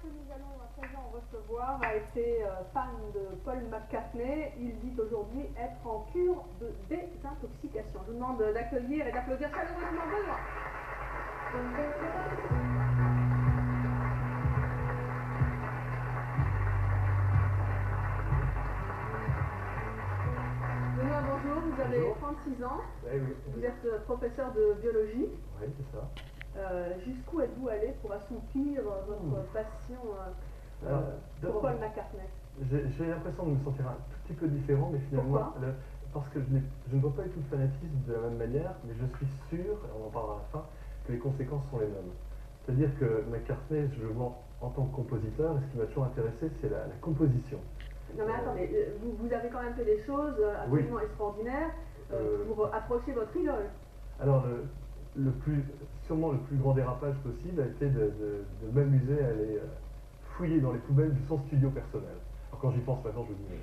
que nous allons à présent recevoir a été fan de Paul McCartney. Il dit aujourd'hui être en cure de désintoxication. Je vous demande d'accueillir et d'applaudir chaleureusement Benoît. Benoît, bonjour, vous avez 36 ans. Oui, oui. Vous êtes professeur de biologie. Oui, c'est ça. Jusqu'où êtes-vous allé pour assoupir votre passion pour Paul McCartney? J'ai l'impression de me sentir un tout petit peu différent, mais finalement, parce que je ne vois pas du tout le fanatisme de la même manière, mais je suis sûr, et on en parlera à la fin, que les conséquences sont les mêmes. C'est-à-dire que McCartney, je le vois en tant que compositeur, et ce qui m'a toujours intéressé, c'est la composition. Non mais attendez, vous avez quand même fait des choses absolument extraordinaires pour approcher votre idole. Alors, sûrement le plus grand dérapage possible a été de m'amuser à aller fouiller dans les poubelles de son studio personnel. Alors quand j'y pense maintenant, je me dis, mais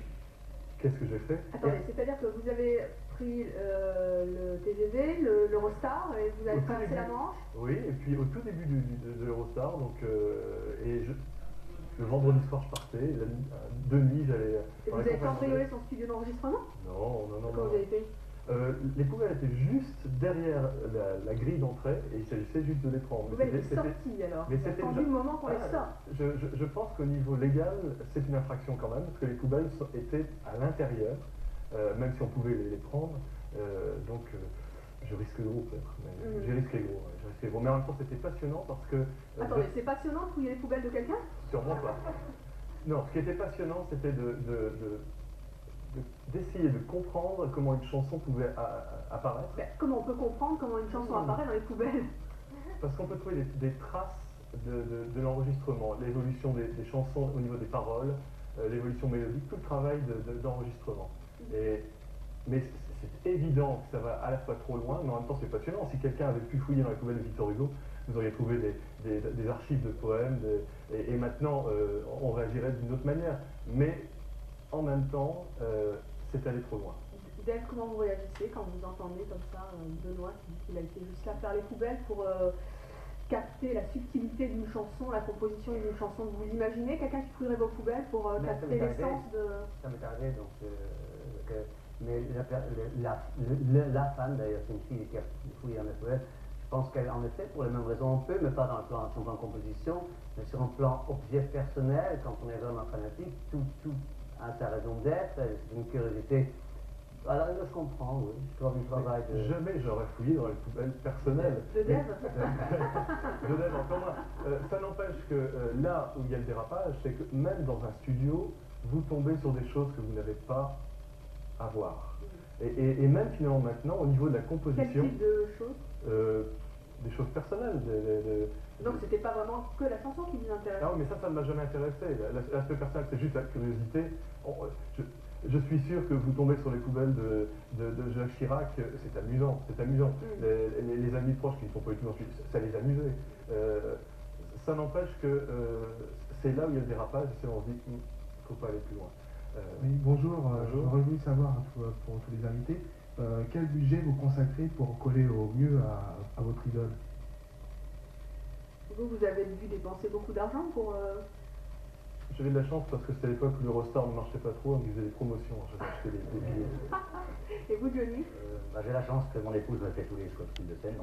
qu'est-ce que j'ai fait? Attendez, c'est-à-dire que vous avez pris le TGV, l'Eurostar, et vous avez traversé la Manche? Oui, et puis au tout début de l'Eurostar, donc, le vendredi soir je partais, de nuit j'allais... Et vous avez cambriolé son studio d'enregistrement? Non. Comment vous avez fait? Les poubelles étaient juste derrière la grille d'entrée et il s'agissait juste de les prendre. Vous avez sorti alors? Mais c'était attendu le moment qu'on les sorte. Je pense qu'au niveau légal, c'est une infraction quand même, parce que les poubelles étaient à l'intérieur, même si on pouvait les prendre. Donc je risque gros peut-être. J'ai risqué gros. Mais en même temps, c'était passionnant parce que... Attendez, c'est passionnant de fouiller les poubelles de quelqu'un? Sûrement pas. Non, ce qui était passionnant, c'était d'essayer de comprendre comment une chanson pouvait apparaître. Mais comment on peut comprendre comment une chanson apparaît dans les poubelles? Parce qu'on peut trouver des traces de l'enregistrement, l'évolution des chansons au niveau des paroles, l'évolution mélodique, tout le travail d'enregistrement. Mais c'est évident que ça va à la fois trop loin, mais en même temps c'est passionnant. Si quelqu'un avait pu fouiller dans les poubelles de Victor Hugo, vous auriez trouvé des archives de poèmes, et maintenant on réagirait d'une autre manière. Mais en même temps, c'est allé trop loin. Dave, comment vous réagissez quand vous entendez comme ça Benoît qui dit qu'il a été jusqu'à faire les poubelles pour capter la subtilité d'une chanson, la composition d'une chanson? Vous imaginez quelqu'un qui fouillerait vos poubelles pour capter l'essence de... Ça m'est arrivé, donc... mais la fan, d'ailleurs, c'est une fille qui a fouillé dans les poubelles. Je pense qu'en effet, pour les mêmes raisons, on peut, mais pas dans le plan, sur un plan composition, mais sur un plan objet personnel, quand on est vraiment fanatique, tout a sa raison d'être, c'est une curiosité. Alors, je comprends, oui, je trouve du travail de... Jamais j'aurais fouillé dans les poubelles personnelles. De Dave. De Dave, encore moins. Ça n'empêche que là où il y a le dérapage, c'est que même dans un studio, vous tombez sur des choses que vous n'avez pas à voir. Et même finalement maintenant, au niveau de la composition... Quel type de choses? Des choses personnelles. Donc c'était pas vraiment que la chanson qui vous intéresse? Non, mais ça ne m'a jamais intéressé. L'aspect personnel, c'est juste la curiosité. Je suis sûr que vous tombez sur les poubelles de Jacques Chirac, c'est amusant. Les amis proches qui ne sont pas du tout dans ça les amusait. Ça n'empêche que c'est là où il y a le dérapage, c'est là où on se dit qu'il ne faut pas aller plus loin. Oui, bonjour. J'aurais voulu savoir pour tous les invités, quel budget vous consacrez pour coller au mieux à votre idole? Vous avez dû dépenser beaucoup d'argent pour... J'avais de la chance parce que c'était à l'époque où l'Eurostar ne marchait pas trop, donc ils faisaient des promotions, j'avais acheté des billets. Et vous, Johnny? J'ai la chance que mon épouse me fait tous les choix de scène.